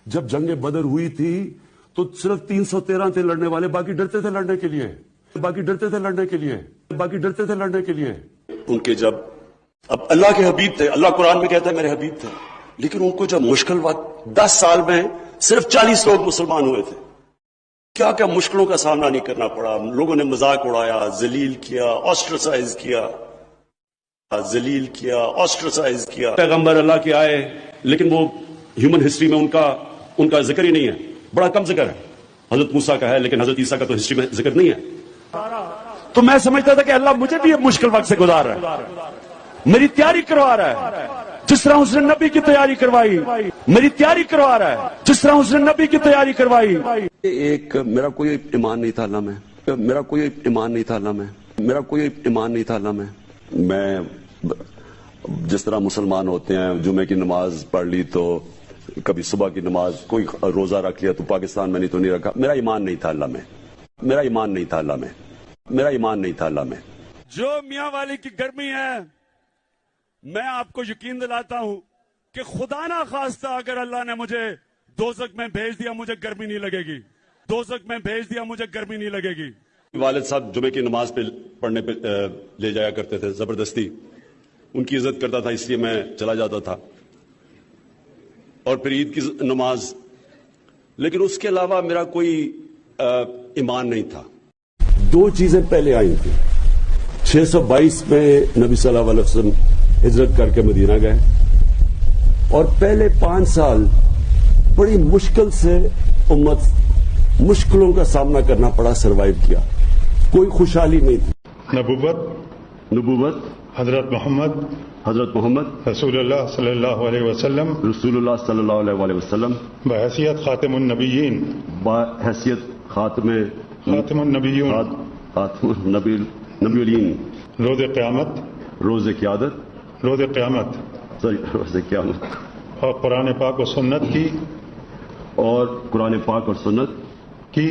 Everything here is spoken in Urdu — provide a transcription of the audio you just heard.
جب جنگ بدر ہوئی تھی تو صرف 313 تھے لڑنے والے، باقی ڈرتے تھے لڑنے کے لیے، باقی ڈرتے تھے لڑنے کے لیے، باقی ڈرتے تھے لڑنے کے لیے۔ ان کے جب اب اللہ کے حبیب تھے، اللہ قرآن میں کہتا ہے میرے حبیب تھے، لیکن ان کو جب مشکل وقت 10 سال میں صرف 40 لوگ مسلمان ہوئے تھے، کیا کیا مشکلوں کا سامنا نہیں کرنا پڑا۔ لوگوں نے مذاق اڑایا، ذلیل کیا، آسٹرسائز کیا، ذلیل کیا، آسٹرسائز کیا۔ پیغمبر اللہ کے آئے لیکن وہ ہیومن ہسٹری میں ان کا ذکر ہی نہیں ہے، بڑا کم ذکر ہے۔ حضرت موسیٰ کا ہے لیکن حضرت عیسیٰ کا تو ہسٹری میں ذکر نہیں ہے۔ تو میں سمجھتا تھا کہ اللہ مجھے بھی مشکل وقت سے گزار رہا ہے، میری تیاری کروا رہا ہے، جس طرح اس نے نبی کی تیاری کروائی، میری تیاری کروا رہا ہے جس طرح اس نے نبی کی تیاری کروائی۔ ایک میرا کوئی ایمان نہیں تھا اللہ میں، میرا کوئی ایمان نہیں تھا اللہ میں، میرا کوئی ایمان نہیں تھا اللہ میں۔ میں جس طرح مسلمان ہوتے ہیں، جمعے کی نماز پڑھ لی تو کبھی صبح کی نماز، کوئی روزہ رکھ لیا تو پاکستان میں نہیں تو نہیں رکھا، میرا ایمان نہیں تھا اللہ میں، میرا ایمان نہیں تھا اللہ میں، میرا ایمان نہیں تھا اللہ میں۔ جو میاں والی کی گرمی ہے، میں آپ کو یقین دلاتا ہوں کہ خدا نہ خواستہ اگر اللہ نے مجھے دوزخ میں بھیج دیا مجھے گرمی نہیں لگے گی، دوزخ میں بھیج دیا مجھے گرمی نہیں لگے گی۔ والد صاحب جمعے کی نماز پہ پڑھنے پہ لے جایا کرتے تھے زبردستی، ان کی عزت کرتا تھا اس لیے میں چلا جاتا تھا، اور پھر عید کی نماز، لیکن اس کے علاوہ میرا کوئی ایمان نہیں تھا۔ 2 چیزیں پہلے آئی تھی۔ 622 میں نبی صلی اللہ علیہ وسلم ہجرت کر کے مدینہ گئے، اور پہلے 5 سال بڑی مشکل سے امت مشکلوں کا سامنا کرنا پڑا، سروائیو کیا، کوئی خوشحالی نہیں تھی۔ نبوت حضرت محمد رسول اللہ صلی اللہ علیہ وسلم رسول اللہ صلی اللہ علیہ وسلم بحیثیت خاتم النبیین، بحیثیت خاتم النبیون، نبی الین، روز قیامت، روز قیادت، روز قیامت، روز قیامت، اور قرآن پاک و سنت کی اور قرآن پاک اور سنت کی